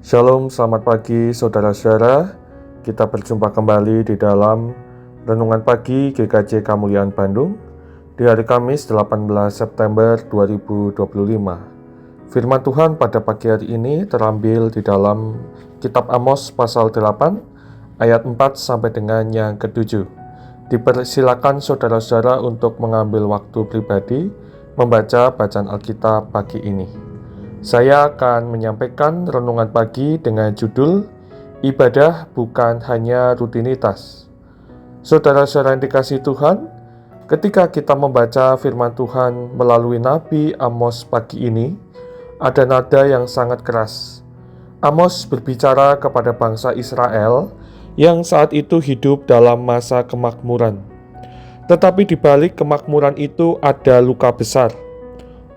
Shalom, selamat pagi saudara-saudara. Kita berjumpa kembali di dalam Renungan Pagi GKJ Kemuliaan Bandung di hari Kamis 18 September 2025. Firman Tuhan pada pagi hari ini terambil di dalam Kitab Amos pasal 8 ayat 4 sampai dengan yang ke-7. Dipersilakan saudara-saudara untuk mengambil waktu pribadi membaca bacaan Alkitab pagi ini. Saya akan menyampaikan renungan pagi dengan judul Ibadah Bukan Hanya Rutinitas. Saudara-saudara yang dikasihi Tuhan, ketika kita membaca firman Tuhan melalui Nabi Amos pagi ini, ada nada yang sangat keras. Amos berbicara kepada bangsa Israel yang saat itu hidup dalam masa kemakmuran. Tetapi di balik kemakmuran itu ada luka besar.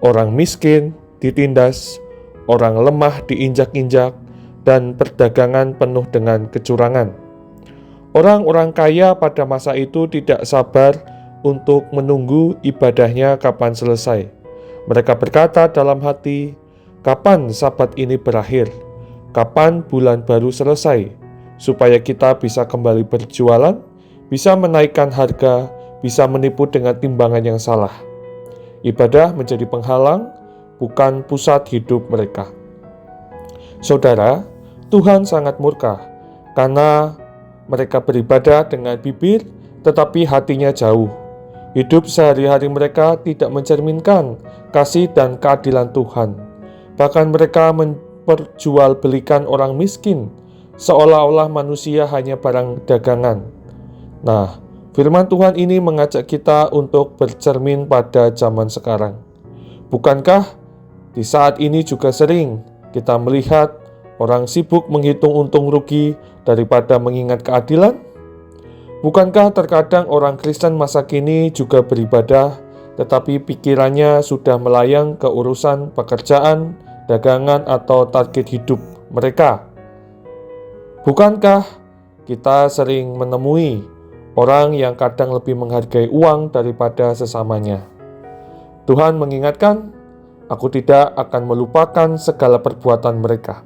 Orang miskin ditindas, orang lemah diinjak-injak, dan perdagangan penuh dengan kecurangan. Orang-orang kaya pada masa itu tidak sabar untuk menunggu ibadahnya kapan selesai. Mereka berkata dalam hati, "Kapan Sabat ini berakhir? Kapan bulan baru selesai? Supaya kita bisa kembali berjualan, bisa menaikkan harga, bisa menipu dengan timbangan yang salah." Ibadah menjadi penghalang, bukan pusat hidup mereka. Saudara, Tuhan sangat murka karena mereka beribadah dengan bibir tetapi hatinya jauh. Hidup sehari-hari mereka tidak mencerminkan kasih dan keadilan Tuhan. Bahkan mereka memperjualbelikan orang miskin seolah-olah manusia hanya barang dagangan. Nah, firman Tuhan ini mengajak kita untuk bercermin pada zaman sekarang. Bukankah di saat ini juga sering kita melihat orang sibuk menghitung untung rugi daripada mengingat keadilan? Bukankah terkadang orang Kristen masa kini juga beribadah, tetapi pikirannya sudah melayang ke urusan pekerjaan, dagangan, atau target hidup mereka? Bukankah kita sering menemui orang yang kadang lebih menghargai uang daripada sesamanya? Tuhan mengingatkan, "Aku tidak akan melupakan segala perbuatan mereka."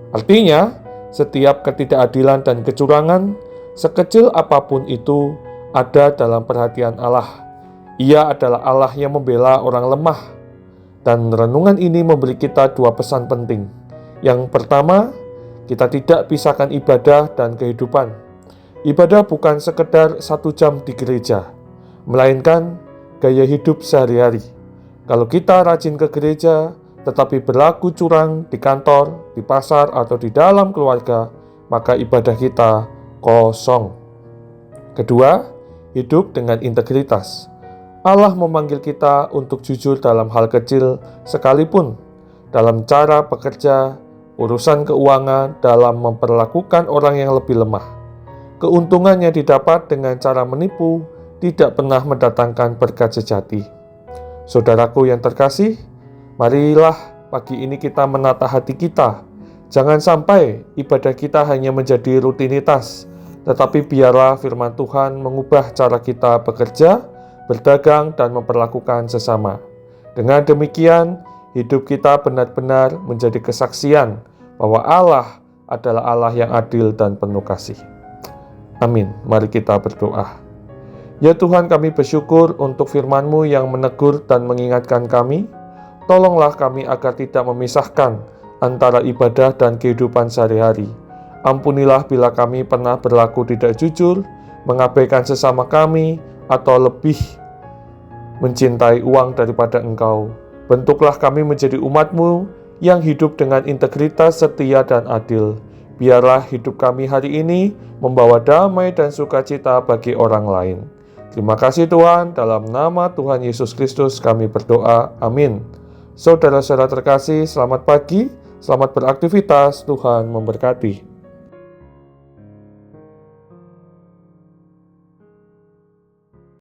Artinya, setiap ketidakadilan dan kecurangan, sekecil apapun itu, ada dalam perhatian Allah. Ia adalah Allah yang membela orang lemah. Dan renungan ini memberi kita dua pesan penting. Yang pertama, kita tidak pisahkan ibadah dan kehidupan. Ibadah bukan sekedar 1 jam di gereja, melainkan gaya hidup sehari-hari. Kalau kita rajin ke gereja, tetapi berlaku curang di kantor, di pasar, atau di dalam keluarga, maka ibadah kita kosong. Kedua, hidup dengan integritas. Allah memanggil kita untuk jujur dalam hal kecil sekalipun, dalam cara bekerja, urusan keuangan, dalam memperlakukan orang yang lebih lemah. Keuntungan yang didapat dengan cara menipu tidak pernah mendatangkan berkat sejati. Saudaraku yang terkasih, marilah pagi ini kita menata hati kita. Jangan sampai ibadah kita hanya menjadi rutinitas, tetapi biarlah firman Tuhan mengubah cara kita bekerja, berdagang, dan memperlakukan sesama. Dengan demikian, hidup kita benar-benar menjadi kesaksian bahwa Allah adalah Allah yang adil dan penuh kasih. Amin. Mari kita berdoa. Ya Tuhan, kami bersyukur untuk firman-Mu yang menegur dan mengingatkan kami. Tolonglah kami agar tidak memisahkan antara ibadah dan kehidupan sehari-hari. Ampunilah bila kami pernah berlaku tidak jujur, mengabaikan sesama kami, atau lebih mencintai uang daripada Engkau. Bentuklah kami menjadi umat-Mu yang hidup dengan integritas, setia, dan adil. Biarlah hidup kami hari ini membawa damai dan sukacita bagi orang lain. Terima kasih Tuhan, dalam nama Tuhan Yesus Kristus kami berdoa, amin. Saudara-saudara terkasih, selamat pagi, selamat beraktivitas, Tuhan memberkati.